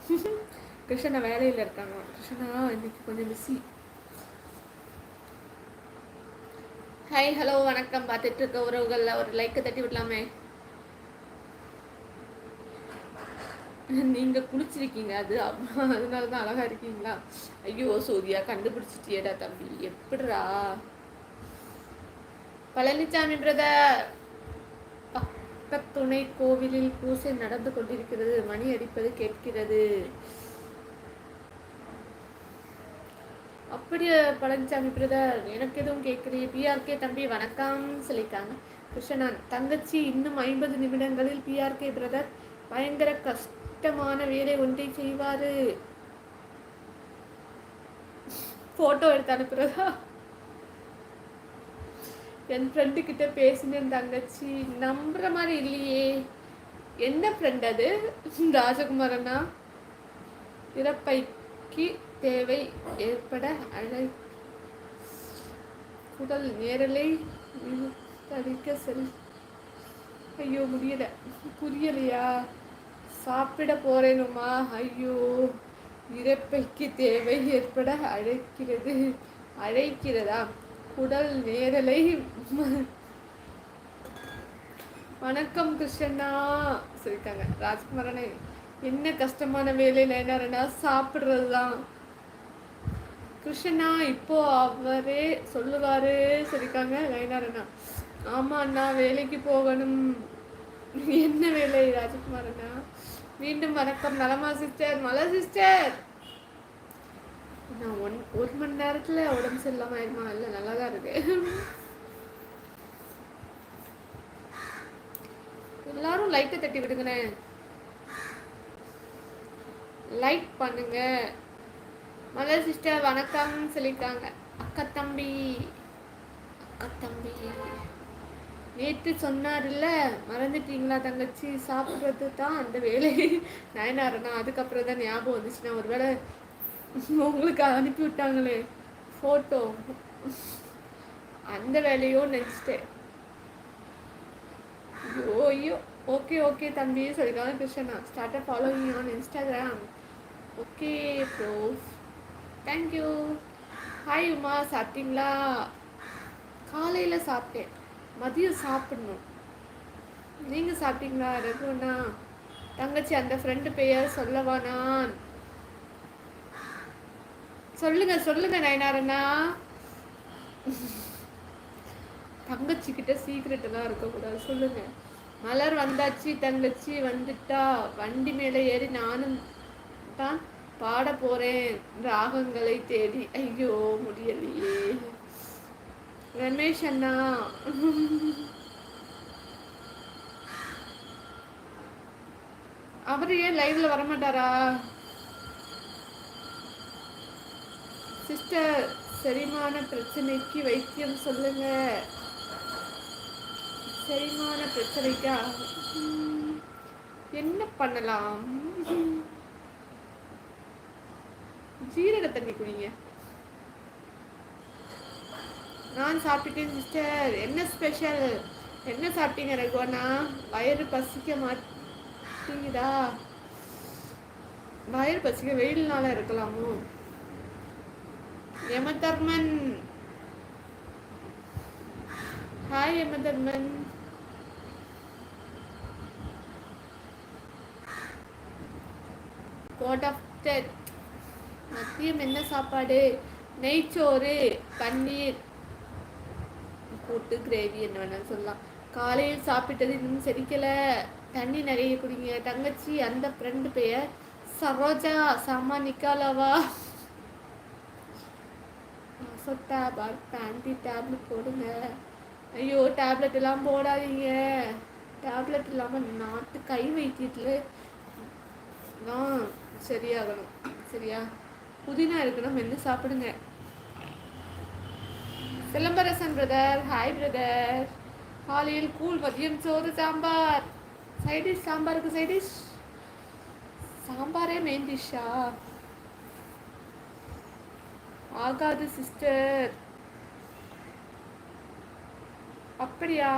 கிருஷ்ணா வேலையில் இருக்காங்க. கிருஷ்ணா இன்னைக்கு கொஞ்சம் பிஸி. ஹாய் ஹலோ வணக்கம். பார்த்துட்டு இருக்க உறவுகளில் ஒரு லைக்கை தட்டி விடலாமே. நீங்கள் குளிச்சிருக்கீங்க, அதனால தான் அழகாக இருக்கீங்களா? ஐயோ சூர்யா, கண்டுபிடிச்சிட்டியடா தம்பி, எப்படிரா? பழனிசாமி பிரதர், பக்கத்துணை கோவிலில் பூசை நடந்து கொண்டிருக்கிறது. மணி அடிப்பது கேட்கிறது. அப்படியே பழனிசாமி பிரதர், எனக்கு எதுவும் கேட்கலையே. பிஆர்கே தம்பி வணக்கம் சொல்லிட்டாங்க. கிருஷ்ணன் தங்கச்சி இன்னும் 50 நிமிடங்களில் பிஆர்கே பிரதர் பயங்கர கஷ்டமான வேலை ஒன்றை செய்வாரு. போட்டோ எடுத்து அனுப்புறதா? என் ஃப்ரெண்டு கிட்ட பேசினேன் தங்கச்சி, நம்புற மாதிரி இல்லையே. என்ன ஃப்ரெண்ட் அது? ராஜகுமாரனா? இறப்பைக்கு தேவை ஏற்பட உடல் நேரலை தடிக்க செல். ஐயோ முடியல, புரியலையா? சாப்பிட போறேனுமா? ஐயோ, இறப்பைக்கு தேவை ஏற்பட அழைக்கிறதா? உடல் நேரலை. வணக்கம் கிருஷ்ணா சொல்லிட்டாங்க. ராஜ்குமாரனே, என்ன கஷ்டமான வேலை நயனாரண்ணா? சாப்பிட்றது தான் கிருஷ்ணா, இப்போ அவரே சொல்லுவாரு சொல்லியிருக்காங்க நயனாரண்ணா. ஆமா அண்ணா, வேலைக்கு போகணும். என்ன வேலை ராஜகுமாரண்ணா? மீண்டும் வணக்கம். நலமா சிஸ்டர்? மலா சிஸ்டர், நான் ஒரு மணி நேரத்தில் உடம்பு சரியில்லாமல் ஆயிடுமா? இல்லை, நல்லா தான் இருக்கு. எல்லாரும் லைட்டை தட்டி விடுங்கண்ணே, லைக் பண்ணுங்க. மலர் சிஸ்டர் வணக்கம் சொல்லியிருக்காங்க. அக்கா தம்பி நேற்று சொன்னார்ல, மறந்துட்டீங்களா தங்கச்சி? சாப்பிட்றது தான் அந்த வேலை நயனாரண்ணா. அதுக்கப்புறம் தான் ஞாபகம் வந்துச்சுன்னா, ஒரு வேளை உங்களுக்கு அனுப்பி விட்டாங்களே ஃபோட்டோ, அந்த வேலையோ நினச்சிட்டேன். ஐயோ ஓகே ஓகே தம்பி சொல்லிக்கலாம். Krishna start following on Instagram. Okay bro, thank you. Hi Uma, சாப்பிட்டீங்களா? காலையில் சாப்பிட்டேன், மதியம் சாப்பிடணும். நீங்கள் சாப்பிட்டீங்களா? ரகுவண்ணா தங்கச்சி அந்த ஃப்ரெண்டு பெயர் சொல்லவா? நான் சொல்லுங்க நயனாரண்ணா. தங்கச்சி கிட்ட சீக்ரெட் எல்லாம் இருக்கக்கூடாது, சொல்லுங்க. மலர் வந்தாச்சு, தங்கச்சி வந்துட்டா. வண்டி மேலே ஏறி நானும் தான் பாட போறேன் ராகங்களை தேடி. ஐயோ முடியலையே. ரமேஷ் அண்ணா அவரு ஏன் லைவ்ல வரமாட்டாரா? சிஸ்டர், செரிமான பிரச்சனைக்கு வைத்தியம் சொல்லுங்க. செரிமான பிரச்சனைக்கா என்ன பண்ணலாம்? ஜீரக தண்ணி குடிங்க. நான் சாப்பிட்டேன் சிஸ்டர். என்ன ஸ்பெஷல்? என்ன சாப்பிட்டீங்க ரகுவண்ணா? வயிறு பசிக்க மாட்டீங்கதா? வயிறு பசிக்க வெயில்னால இருக்கலாமோ? Yamadharman, hi Yamadharman. God of death. மதியம் என்ன சாப்பாடு? நெய்ச்சோறு, பன்னீர் போட்டு கிரேவி, என்ன வேணாலும் சொல்லலாம். காலையில் சாப்பிட்டது இன்னும் செரிக்கல. தண்ணி நிறைய குடிங்க. தங்கச்சி அந்த ஃப்ரெண்டு பெயர் சரோஜா. சாமா நிக்காலவா? ஆன்டி டேப்லெட் போடுங்க. ஐயோ டேப்லெட் எல்லாம் போடாதீங்க. டேப்லெட் இல்லாமல் நாட்டு கை வைத்தியத்தில் தான் சரியாகணும். சரியா? புதினா இருக்கணும், மென்று சாப்பிடுங்க. Silambarasan brother, hi brother. காலையில் கூழ், மதியம் சோறு, சாம்பார். சைடிஷ் சாம்பாருக்கு சைடிஷ் சாம்பாரே மெயின் டிஷ்ஷா? ஆகாது சிஸ்டர். அப்படியா?